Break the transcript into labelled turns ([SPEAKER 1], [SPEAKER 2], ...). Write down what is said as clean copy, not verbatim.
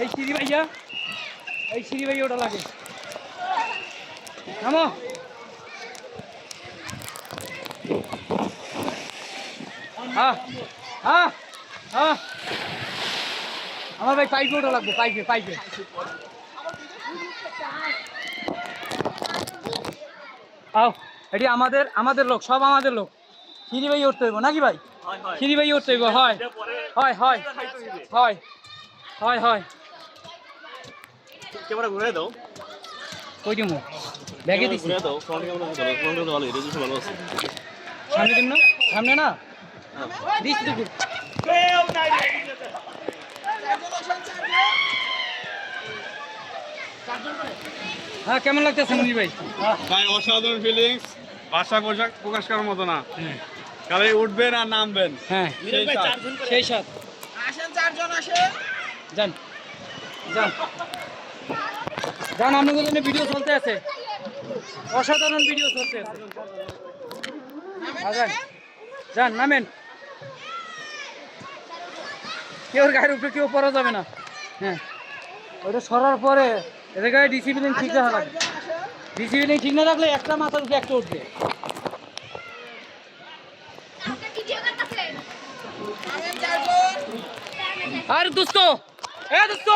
[SPEAKER 1] এই সিঁড়ি ভাইয়া, এই সিঁড়ি ভাইয়া ওটা লাগে। নামো। হ্যাঁ হ্যাঁ হ্যাঁ, আমার ভাই পাইপে ওটা লাগবে, পাইপে পাইপে। আও, এটি আমাদের আমাদের লোক, সব আমাদের লোক। সিঁড়ি ভাই উঠতে হইব নাকি ভাই? সিঁড়ি ভাই উঠতে হইব। হয় হয় হয় হয় হয় হয়।
[SPEAKER 2] ক্যামেরা ঘুরে দাও,
[SPEAKER 1] কই দিমু? ব্যাগে দিছি।
[SPEAKER 2] ঘুরে দাও, ফ্রন্ট ক্যামেরা ধরো, ফ্রন্ট ক্যামেরা ভালো, রেজুলেশন ভালো আছে।
[SPEAKER 1] সামনে দিম না? সামনে না? দিস তো। হ্যাঁ, কেমন লাগতেছে মুনি ভাই?
[SPEAKER 3] ভাই অসাধারণ ফিলিংস, ভাষা প্রকাশ করার মতো না। কালে উঠবেন আর নামবেন।
[SPEAKER 1] হ্যাঁ, সেই সাথ।
[SPEAKER 4] আসেন, 4 জন আসেন।
[SPEAKER 1] যান যান যান, আপনাদের জন্য ভিডিও চলতে আছে, অসাধারণ ভিডিও চলতে আছে। যান যান, নামেন। কেউ গায়ের উপরে কেউ পড়া যাবে না। হ্যাঁ, ওইটা সরার পরে এদের গায়ে ডিসিপ্লিন ঠিক রাখা লাগবে। ডিসিপ্লিন ঠিক না রাখলে একটা মাথার উপরে একটা উঠবে। আর দোস্ত, এ দোস্ত,